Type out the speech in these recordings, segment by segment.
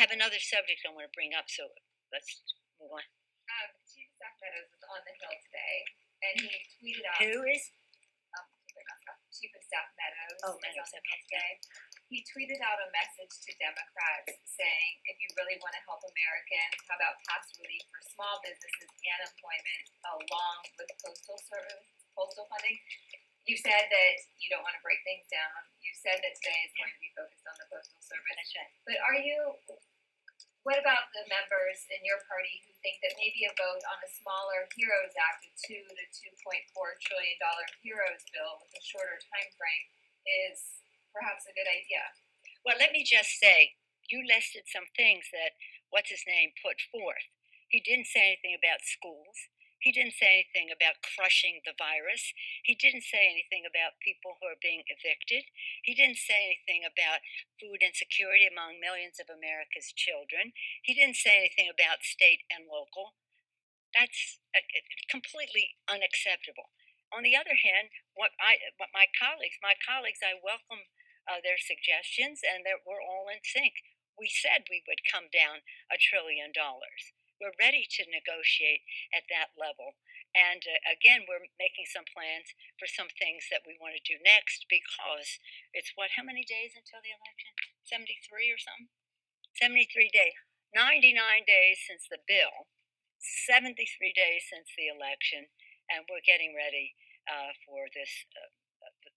have another subject I want to bring up, so let's move on. Chief of Staff Meadows was on the Hill today, and he tweeted out. Who is? Chief of Staff Meadows Oh, is Meadows, on the Hill today. He tweeted out a message to Democrats saying, if you really want to help Americans, how about tax relief for small businesses and employment along with postal funding? You said that you don't want to break things down. You said that today is going to be focused on the Postal Service. That's right. But what about the members in your party who think that maybe a vote on a smaller HEROES Act, a $2 to $2.4 trillion HEROES bill with a shorter time frame, is perhaps a good idea? Well, let me just say, you listed some things that what's-his-name put forth. He didn't say anything about schools. He didn't say anything about crushing the virus. He didn't say anything about people who are being evicted. He didn't say anything about food insecurity among millions of America's children. He didn't say anything about state and local. That's completely unacceptable. On the other hand, my colleagues, I welcome their suggestions, and that we're all in sync. We said we would come down $1 trillion. We're ready to negotiate at that level. And again, we're making some plans for some things that we want to do next, because it's how many days until the election? 73 or something? 73 days. 99 days since the bill, 73 days since the election, and we're getting ready for this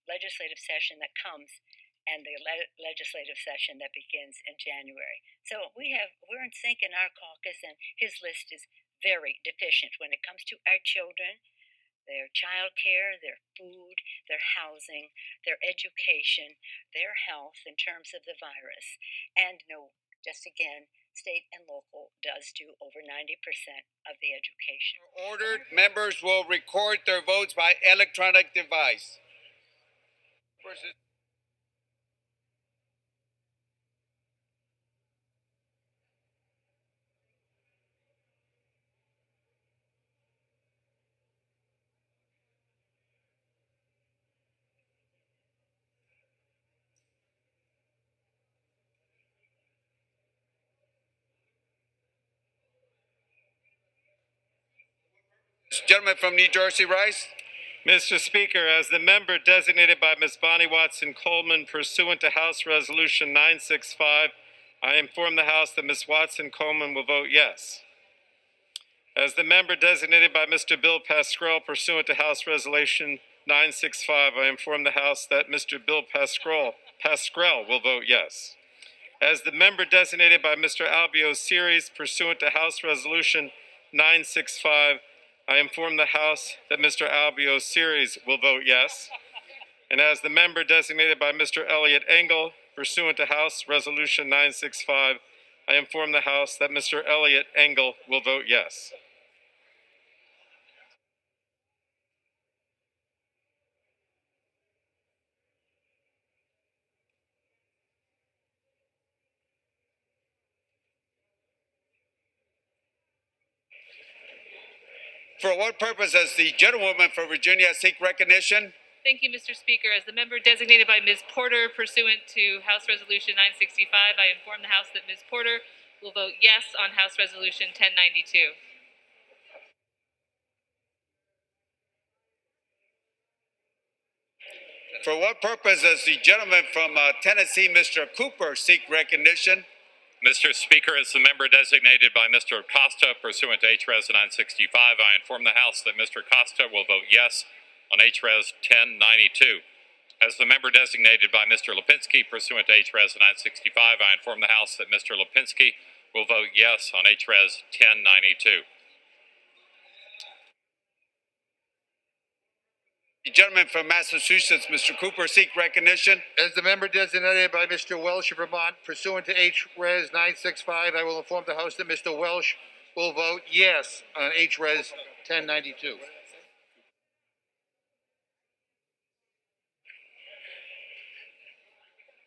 legislative session that comes, and the legislative session that begins in January. So we're in sync in our caucus, and his list is very deficient when it comes to our children, their child care, their food, their housing, their education, their health in terms of the virus. And just again, state and local does do over 90% of the education. Ordered, members will record their votes by electronic device. Gentleman from New Jersey, Rice. Mr. Speaker, as the member designated by Ms. Bonnie Watson Coleman pursuant to House Resolution 965, I inform the House that Ms. Watson Coleman will vote yes. As the member designated by Mr. Bill Pascrell pursuant to House Resolution 965, I inform the House that Mr. Bill Pascrell will vote yes. As the member designated by Mr. Albio Series pursuant to House Resolution 965, I inform the House that Mr. Albio Series will vote yes. And as the member designated by Mr. Elliot Engel pursuant to House Resolution 965, I inform the House that Mr. Elliot Engel will vote yes. For what purpose does the gentlewoman from Virginia seek recognition? Thank you, Mr. Speaker. As the member designated by Ms. Porter pursuant to House Resolution 965, I inform the House that Ms. Porter will vote yes on House Resolution 1092. For what purpose does the gentleman from Tennessee, Mr. Cooper, seek recognition? Mr. Speaker, as the member designated by Mr. Costa pursuant to H.Res. 965, I inform the House that Mr. Costa will vote yes on H.Res. 1092. As the member designated by Mr. Lipinski pursuant to H.Res. 965, I inform the House that Mr. Lipinski will vote yes on H.Res. 1092. The gentleman from Massachusetts, Mr. Cooper, seek recognition. As the member designated by Mr. Welsh of Vermont pursuant to H.Res. 965, I will inform the House that Mr. Welsh will vote yes on H.Res. 1092.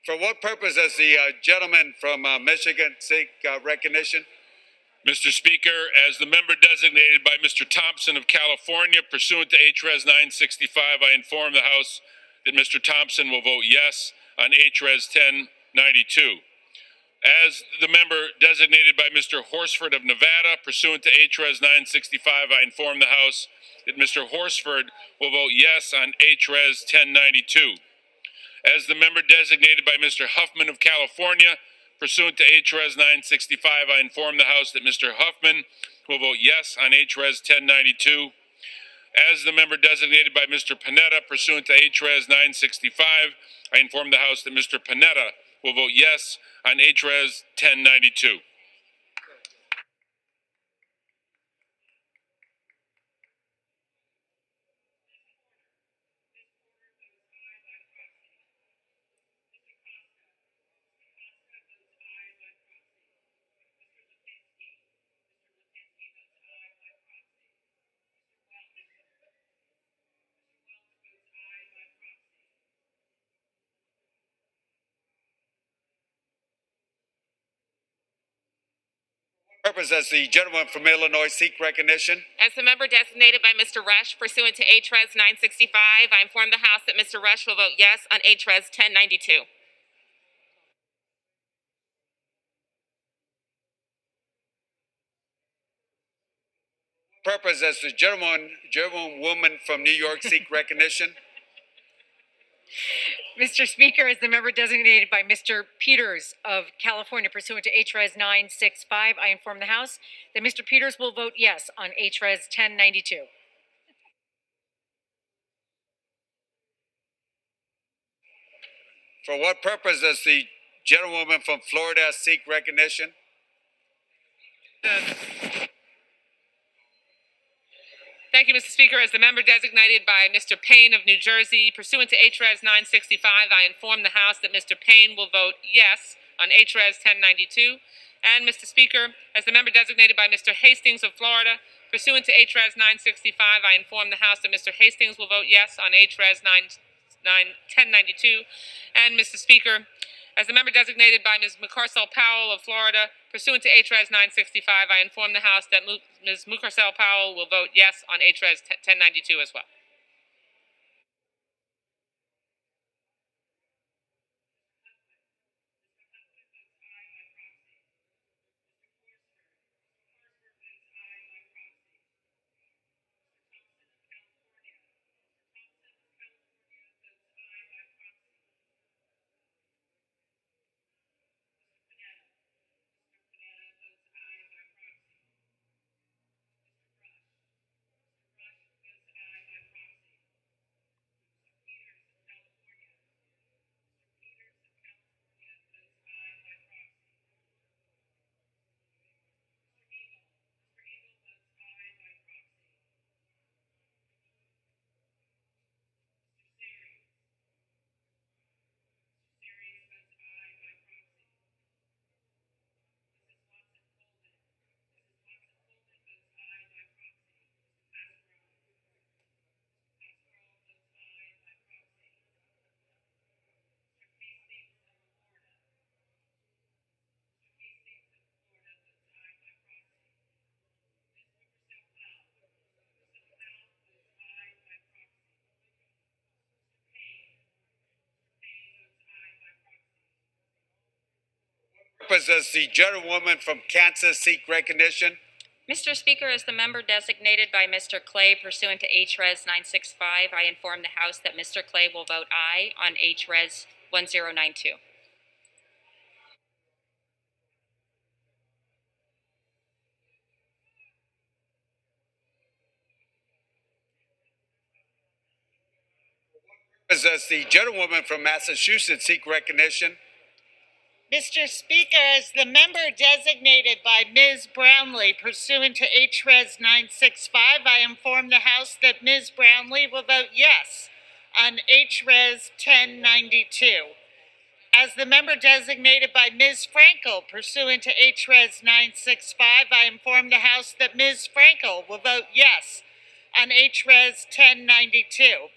For what purpose does the gentleman from Michigan seek recognition? Mr. Speaker, as the member designated by Mr. Thompson of California pursuant to H.Res. 965, I inform the House that Mr. Thompson will vote yes on H.Res. 1092. As the member designated by Mr. Horsford of Nevada pursuant to HRES 965, I inform the House that Mr. Horsford will vote yes on HRES 1092. As the member designated by Mr. Huffman of California pursuant to HRES 965, I inform the House that Mr. Huffman will vote yes on HRES 1092. As the member designated by Mr. Panetta pursuant to HRES 965, I inform the House that Mr. Panetta will vote yes on HRES 1092. Purpose as the gentleman from Illinois seek recognition. As the member designated by Mr. Rush pursuant to HRES 965, I inform the House that Mr. Rush will vote yes on HRES 1092. Purpose as the gentlewoman from New York seek recognition. Mr. Speaker, as the member designated by Mr. Peters of California pursuant to HRES 965, I inform the House that Mr. Peters will vote yes on HRES 1092. For what purpose does the gentlewoman from Florida seek recognition? Thank you, Mr. Speaker. As the member designated by Mr. Payne of New Jersey pursuant to HRES 965, I inform the House that Mr. Payne will vote yes on HRES 1092. And, Mr. Speaker, as the member designated by Mr. Hastings of Florida pursuant to HRES 965, I inform the House that Mr. Hastings will vote yes on HRES 1092. And, Mr. Speaker, as the member designated by Ms. Mucarsel Powell of Florida pursuant to HRES 965, I inform the House that Ms. Mucarsel Powell will vote yes on HRES 1092 as well. Purpose does the gentlewoman from Kansas seek recognition? Mr. Speaker, as the member designated by Mr. Clay pursuant to HRES 965, I inform the House that Mr. Clay will vote aye on HRES 1092. Purpose does the gentlewoman from Massachusetts seek recognition? Mr. Speaker, as the member designated by Ms. Brownlee pursuant to HRES 965, I inform the House that Ms. Brownlee will vote yes on HRES 1092. As the member designated by Ms. Frankel pursuant to HRES 965, I inform the House that Ms. Frankel will vote yes on HRES 1092.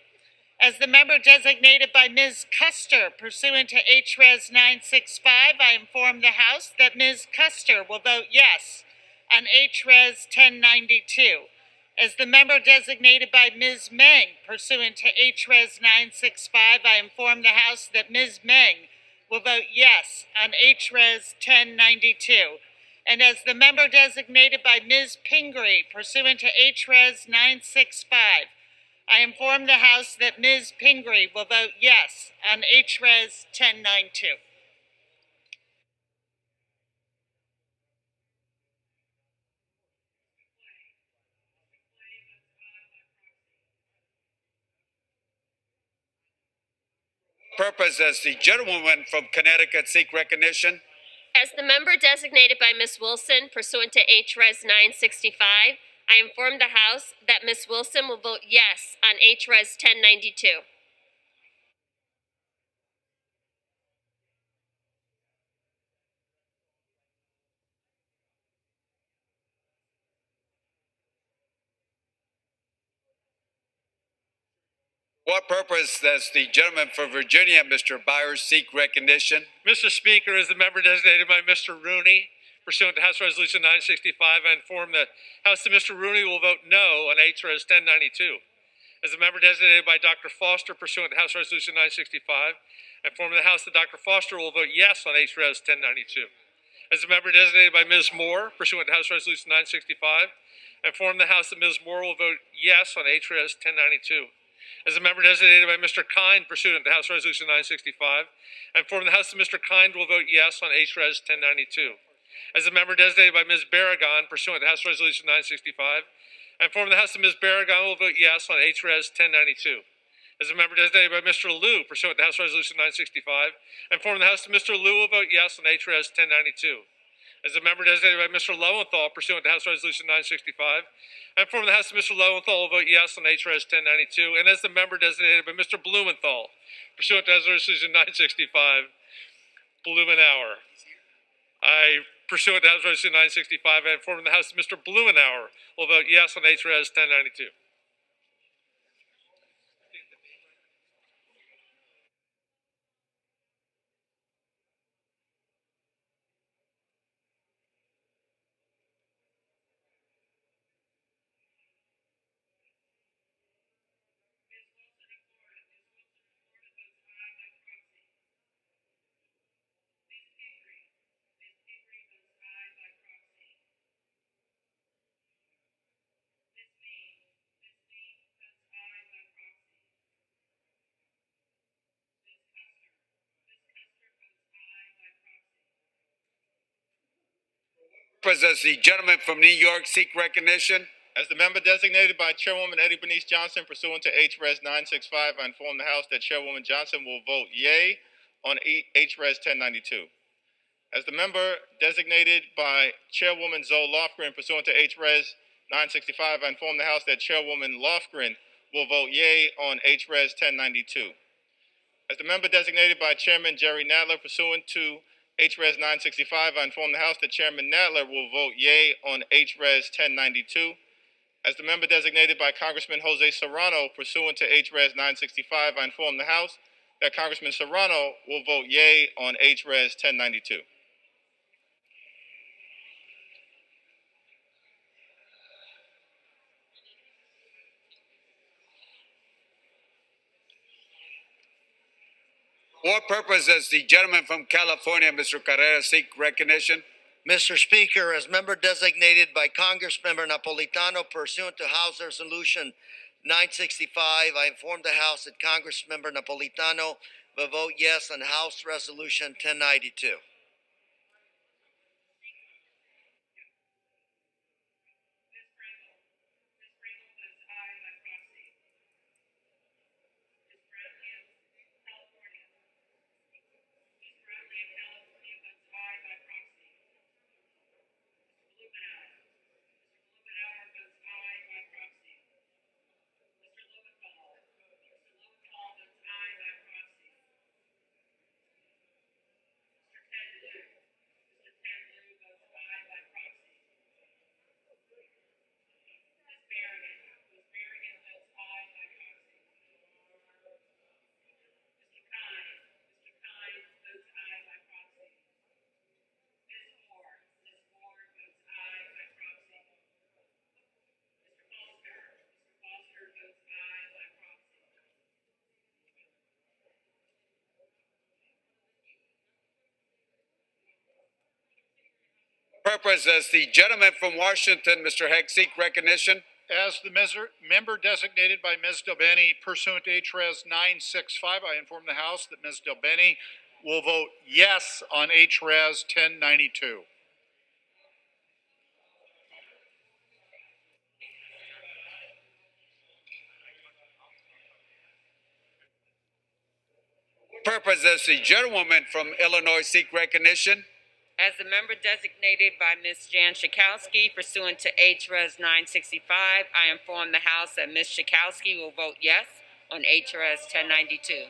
As the member designated by Ms. Custer pursuant to HRES 965, I inform the House that Ms. Custer will vote yes on HRES 1092. As the member designated by Ms. Meng pursuant to HRES 965, I inform the House that Ms. Meng will vote yes on HRES 1092. And as the member designated by Ms. Pingree pursuant to HRES 965, I inform the House that Ms. Pingree will vote yes on HRES 1092. Purpose does the gentlewoman from Connecticut seek recognition? As the member designated by Ms. Wilson pursuant to HRES 965, I inform the House that Ms. Wilson will vote yes on HRES 1092. What purpose does the gentleman from Virginia, Mr. Byers, seek recognition? Mr. Speaker, as the member designated by Mr. Rooney, pursuant to House Resolution 965, I inform the House that Mr. Rooney will vote no on HRES 1092. As the member designated by Dr. Foster, pursuant to House Resolution 965, I inform the House that Dr. Foster will vote yes on HRES 1092. As the member designated by Ms. Moore, pursuant to House Resolution 965, I inform the House that Ms. Moore will vote yes on HRES 1092. As a member designated by Mr. Kind pursuant to House Resolution 965, I inform the House that Mr. Kind will vote yes on HRES 1092. As a member designated by Ms. Barragan pursuant to House Resolution 965, I inform the House that Ms. Barragan will vote yes on HRES 1092. As a member designated by Mr. Liu pursuant to House Resolution 965, I inform the House that Mr. Liu will vote yes on HRES 1092. As a member designated by Mr. Lowenthal pursuant to House Resolution 965, I inform the House that Mr. Lowenthal will vote yes on HRES 1092. And as the member designated by Mr. Blumenthal pursuant to House Resolution 965, Blumenauer. Pursuant to House Resolution 965, I inform the House that Mr. Blumenauer will vote yes on HRES 1092. Purpose does the gentleman from New York seek recognition? As the member designated by Chairwoman Eddie Bernice Johnson pursuant to HRES 965, I inform the House that Chairwoman Johnson will vote yea on HRES 1092. As the member designated by Chairwoman Zoe Lofgren pursuant to HRES 965, I inform the House that Chairwoman Lofgren will vote yea on HRES 1092. As the member designated by Chairman Jerry Nadler pursuant to HRES 965, I inform the House that Chairman Nadler will vote yea on HRES 1092. As the member designated by Congressman Jose Serrano pursuant to HRES 965, I inform the House that Congressman Serrano will vote yea on HRES 1092. What purpose does the gentleman from California, Mr. Carrera, seek recognition? Mr. Speaker, as member designated by Congressmember Napolitano pursuant to House Resolution 965, I inform the House that Congressmember Napolitano will vote yes on House Resolution 1092. purpose does the gentleman from Washington, Mr. Heck, seek recognition? As the member designated by Ms. Delbeni pursuant to HRES 965, I inform the House that Ms. Delbeni will vote yes on HRES 1092. Purpose does the gentlewoman from Illinois seek recognition? As the member designated by Ms. Jan Schakowsky pursuant to HRES 965, I inform the House that Ms. Schakowsky will vote yes on HRES 1092.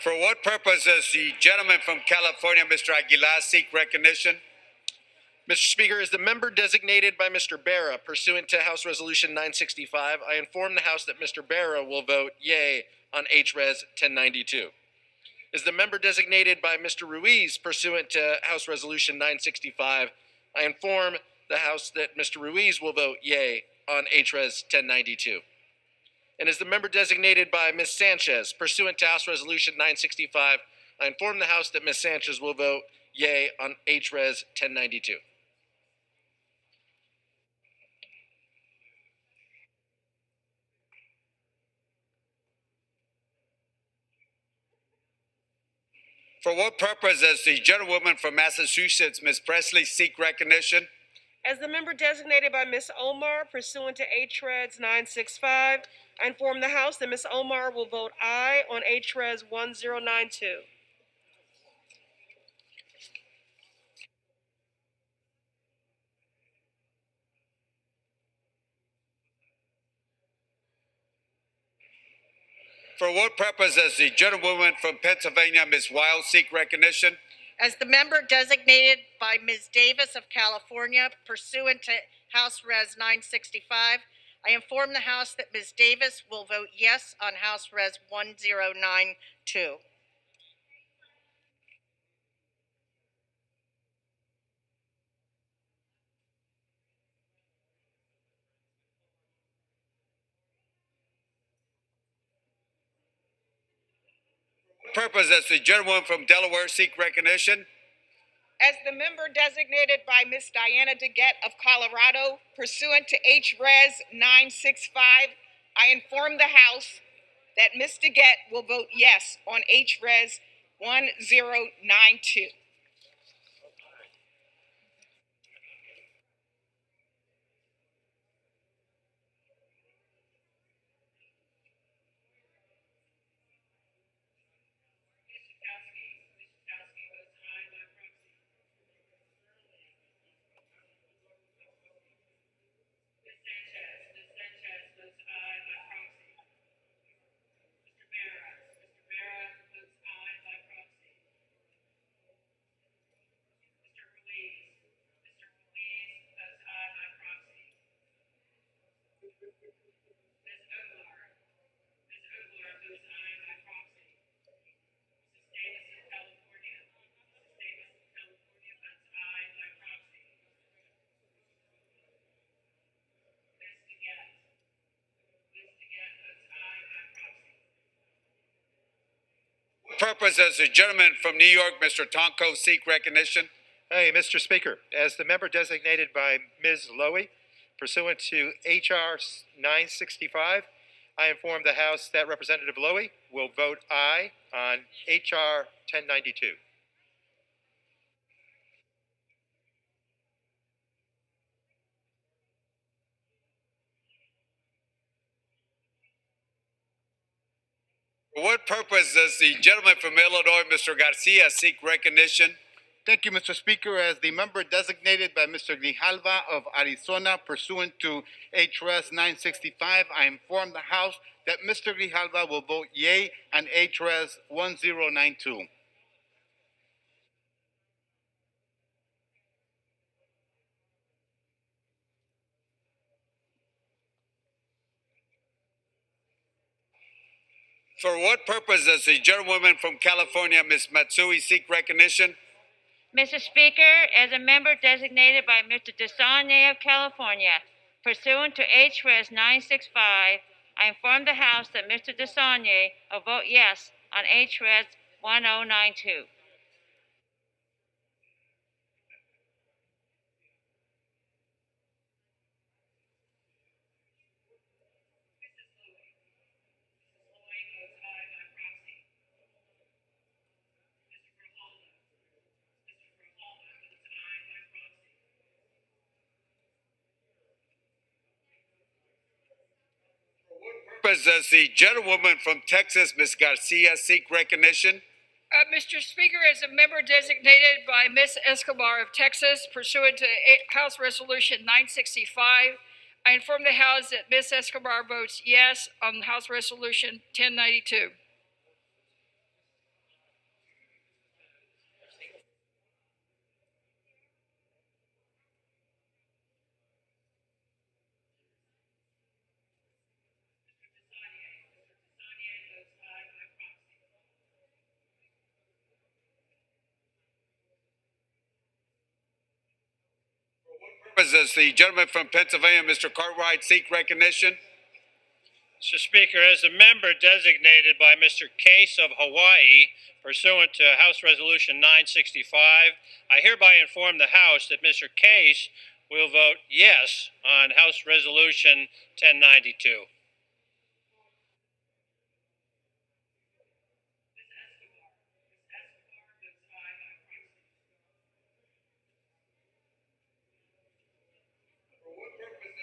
For what purpose does the gentleman from California, Mr. Aguilar, seek recognition? Mr. Speaker, as the member designated by Mr. Barra pursuant to House Resolution 965, I inform the House that Mr. Barra will vote yea on HRES 1092. As the member designated by Mr. Ruiz pursuant to House Resolution 965, I inform the House that Mr. Ruiz will vote yea on HRES 1092. And as the member designated by Ms. Sanchez pursuant to House Resolution 965, I inform the House that Ms. Sanchez will vote yea on HRES 1092. For what purpose does the gentlewoman from Massachusetts, Ms. Presley, seek recognition? As the member designated by Ms. Omar pursuant to HRES 965, I inform the House that Ms. Omar will vote aye on HRES 1092. For what purpose does the gentlewoman from Pennsylvania, Ms. Wild, seek recognition? As the member designated by Ms. Davis of California pursuant to House Res 965, I inform the House that Ms. Davis will vote yes on House Res 1092. Purpose does the gentlewoman from Delaware seek recognition? As the member designated by Ms. Diana DeGette of Colorado pursuant to HRES 965, I inform the House that Ms. DeGette will vote yes on HRES 1092. Purpose does the gentleman from New York, Mr. Tonko, seek recognition? Hey, Mr. Speaker, as the member designated by Ms. Lowy pursuant to H.R. 965, I inform the House that Representative Lowy will vote aye on H.R. 1092. For what purpose does the gentleman from Illinois, Mr. Garcia, seek recognition? Thank you, Mr. Speaker. As the member designated by Mr. Grijalva of Arizona pursuant to HRS 965, I inform the House that Mr. Grijalva will vote yea on HRS 1092. For what purpose does the gentlewoman from California, Ms. Matsui, seek recognition? Mr. Speaker, as a member designated by Mr. DeSaulnier of California, pursuant to HRES 965, I inform the House that Mr. DeSaulnier will vote yes on HRES 1092. Purpose does the gentlewoman from Texas, Ms. Garcia, seek recognition? Mr. Speaker, as a member designated by Ms. Escobar of Texas pursuant to House Resolution 965, I inform the House that Ms. Escobar votes yes on House Resolution 1092. Purpose does the gentleman from Pennsylvania, Mr. Cartwright, seek recognition? Mr. Speaker, as a member designated by Mr. Case of Hawaii pursuant to House Resolution 965, I hereby inform the House that Mr. Case will vote yes on House Resolution 1092.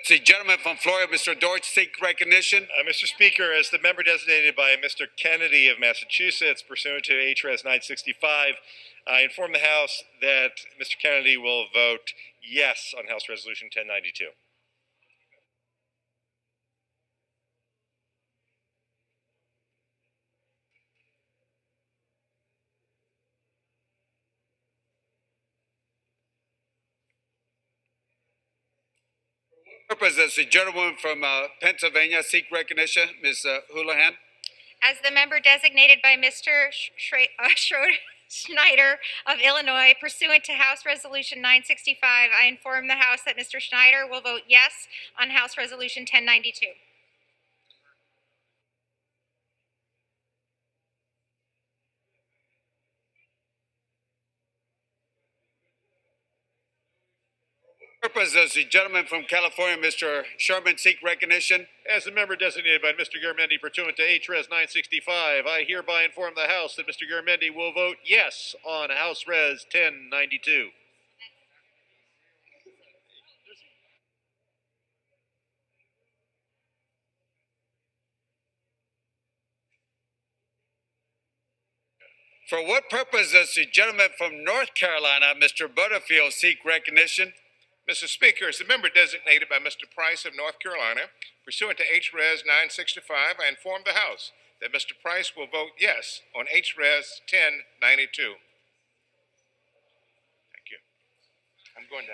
The gentleman from Florida, Mr. Deutsch, seek recognition? Mr. Speaker, as the member designated by Mr. Kennedy of Massachusetts pursuant to HRS 965, I inform the House that Mr. Kennedy will vote yes on House Resolution 1092. Purpose does the gentlewoman from Pennsylvania seek recognition? Ms. Houlihan? As the member designated by Mr. Schneider of Illinois pursuant to House Resolution 965, I inform the House that Mr. Schneider will vote yes on House Resolution 1092. Purpose does the gentleman from California, Mr. Sherman, seek recognition? As the member designated by Mr. Garamendi pursuant to HRS 965, I hereby inform the House that Mr. Garamendi will vote yes on House Res 1092. For what purpose does the gentleman from North Carolina, Mr. Butterfield, seek recognition? Mr. Speaker, as the member designated by Mr. Price of North Carolina, pursuant to HRES 965, I inform the House that Mr. Price will vote yes on HRES 1092. Thank you. I'm going to.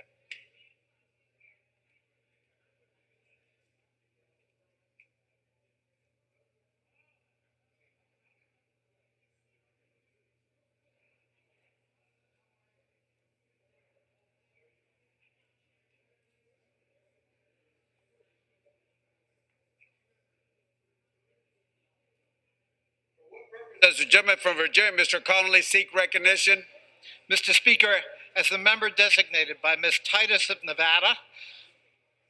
Does the gentleman from Virginia, Mr. Connolly, seek recognition? Mr. Speaker, as the member designated by Ms. Titus of Nevada,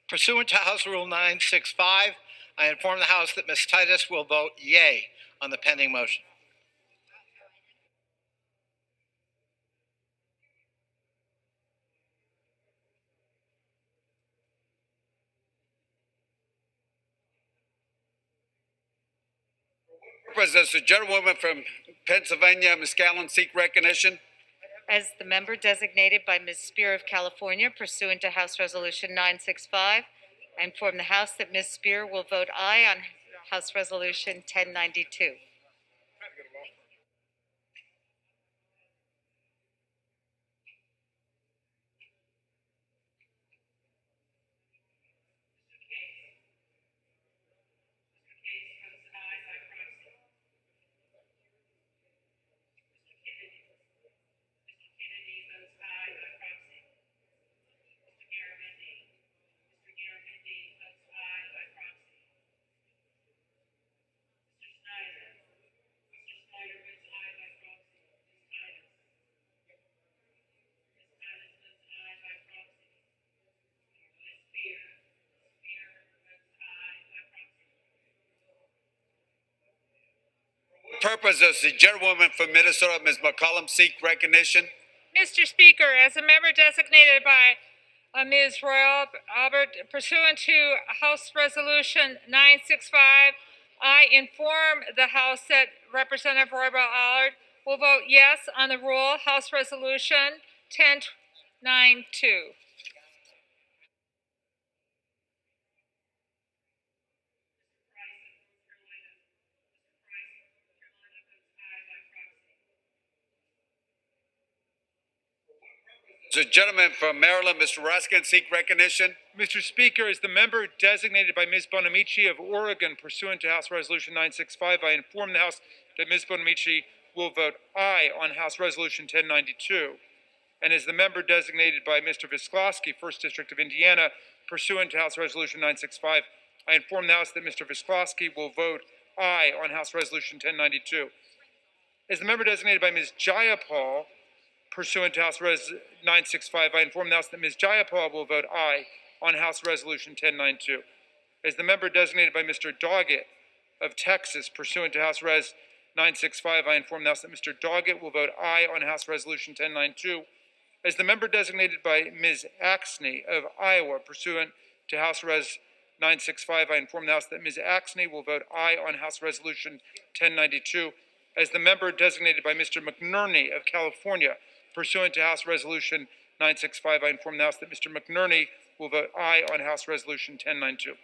pursuant to House Rule 965, I inform the House that Ms. Titus will vote yea on the pending motion. Purpose does the gentlewoman from Pennsylvania, Ms. Callan, seek recognition? As the member designated by Ms. Spear of California pursuant to House Resolution 965, I inform the House that Ms. Spear will vote aye on House Resolution 1092. Purpose does the gentlewoman from Minnesota, Ms. McCollum, seek recognition? Mr. Speaker, as a member designated by Ms. Royal Albert pursuant to House Resolution 965, I inform the House that Representative Royal Allard will vote yes on the rule House Resolution 1092. Does the gentleman from Maryland, Mr. Raskin, seek recognition? Mr. Speaker, as the member designated by Ms. Bonamici of Oregon pursuant to House Resolution 965, I inform the House that Ms. Bonamici will vote aye on House Resolution 1092. And as the member designated by Mr. Visklosky, 1st District of Indiana, pursuant to House Resolution 965, I inform the House that Mr. Visklosky will vote aye on House Resolution 1092. As the member designated by Ms. Jayapal, pursuant to House Res 965, I inform the House that Ms. Jayapal will vote aye on House Resolution 1092. As the member designated by Mr. Doggett of Texas, pursuant to House Res 965, I inform the House that Mr. Doggett will vote aye on House Resolution 1092. As the member designated by Ms. Axney of Iowa, pursuant to House Res 965, I inform the House that Ms. Axney will vote aye on House Resolution 1092. As the member designated by Mr. McNerney of California, pursuant to House Resolution 965, I inform the House that Mr. McNerney will vote aye on House Resolution 1092.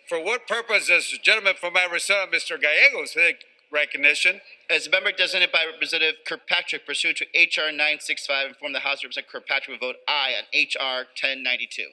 For what purpose does the gentleman from Arizona, Mr. Gallegos, seek recognition? As a member designated by Representative Kirkpatrick pursuant to H.R. 965, inform the House Representative Kirkpatrick will vote aye on H.R. 1092.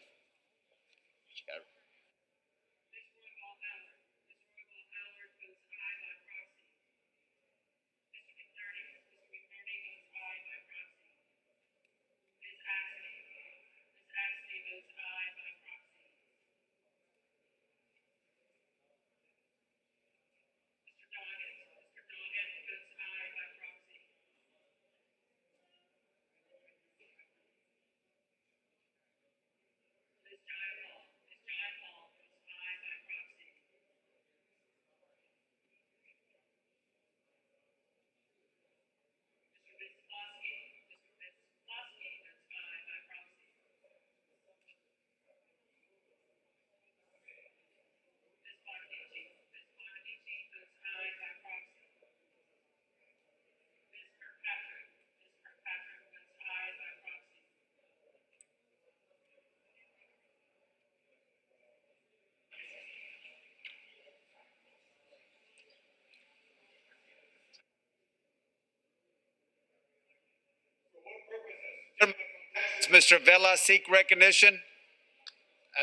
Does Mr. Vela seek recognition?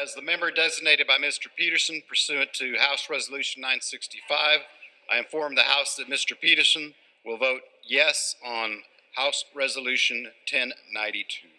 As the member designated by Mr. Peterson pursuant to House Resolution 965, I inform the House that Mr. Peterson will vote yes on House Resolution 1092.